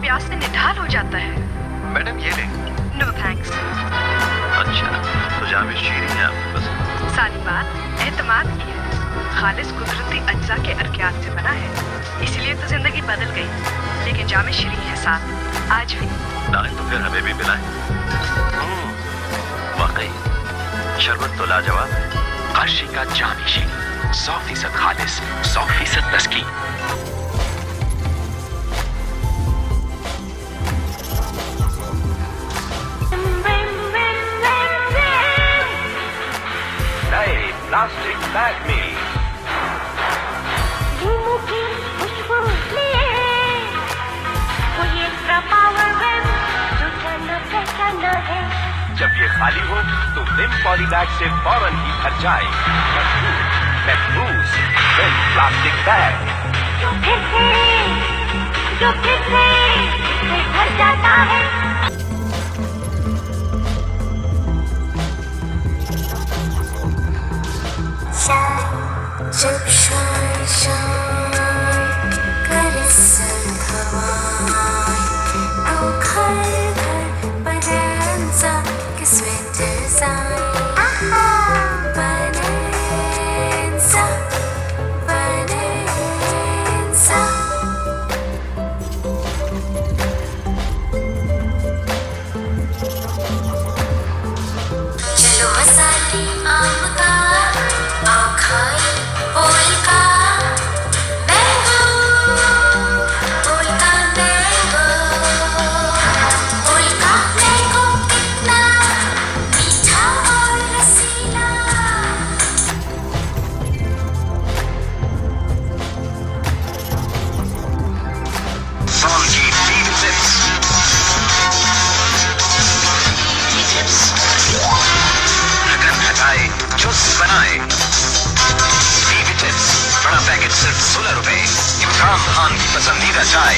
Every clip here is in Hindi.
प्यास से निढाल हो जाता है। मैडम ये ले। No thanks. अच्छा तो जामे शीरी है आपके पास? सारी बात एतमाद की है। खालिस कुदरती अज्जा के अर्कियात से बना है, इसलिए तो जिंदगी बदल गई। लेकिन जामे शीरी है साथ आज भी। ना तो फिर हमें भी पिलाएं। वाकई शरबत तो लाजवाब है। काशी का जामी शीरी 100% खालिस, 100% तस्कीन। प्लास्टिक बैग में नींबू की खुशबू लिए वो ये पावर है जो जाना पहचाना है। जब ये खाली हो तो विम पॉली बैग से फौरन ही भर जाए। महफूज विम प्लास्टिक बैग जो फिर से भर जाता है। जब शान शान करे सर्द हवाएं तो घर घर bonanza के स्वेटर्स आए। bonanza bonanza चलो मसाले आम का बनाए टीवी टिप्स, बड़ा पैकेट सिर्फ 16 रुपए। इमरान खान की पसंदीदा चाय।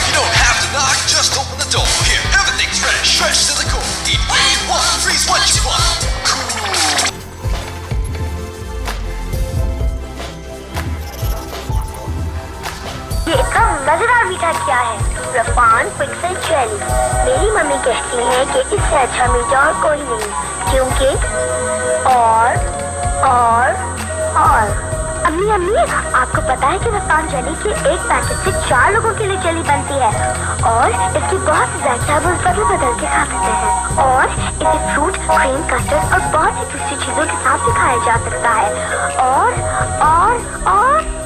You don't have to knock, just open the door. Here, everything's fresh, fresh to the core. Eat what you want, freeze what you want. Cool. ये इतना मजेदार मीठा क्या है? रफान पिक्सल जेली। मेरी मम्मी कहती है कि इससे अच्छा मीठा और कोई नहीं, क्योंकि और अम्मी आपको पता है कि रफान जेली के एक पैकेट से 4 लोगों के लिए जेली बनती है और इसकी बहुत सी जायका बदल के खा सकते हैं और इसे फ्रूट, क्रीम, कस्टर्ड और बहुत सी दूसरी चीजों के साथ भी खाया जा सकता है। और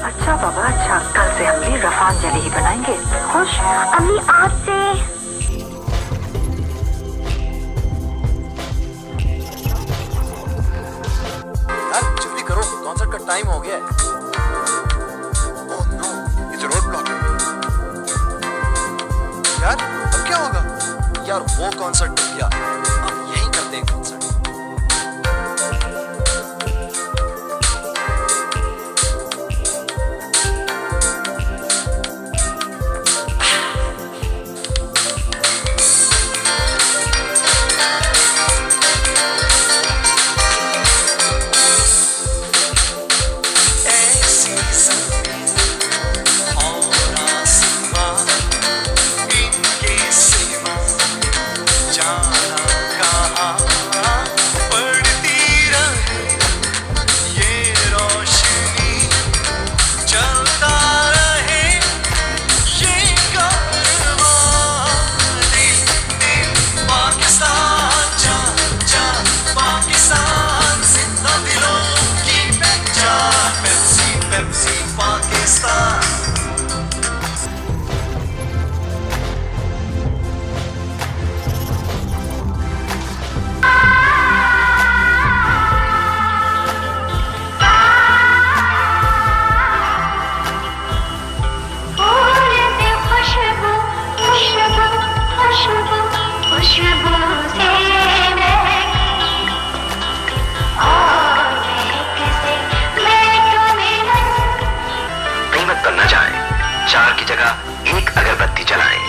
अच्छा बाबा अच्छा, कल से हम भी रफान जेली ही बनाएंगे। खुश? अम्मी आपसे जल्दी करो, कॉन्सर्ट का टाइम हो गया है। ओह नो, ये तो रोड ब्लॉक है। यार अब क्या होगा? यार वो कॉन्सर्ट टूट गया, अब यहीं करते हैं कॉन्सर्ट। जाना कहाँ 4 की जगह 1 अगरबत्ती जलाएं।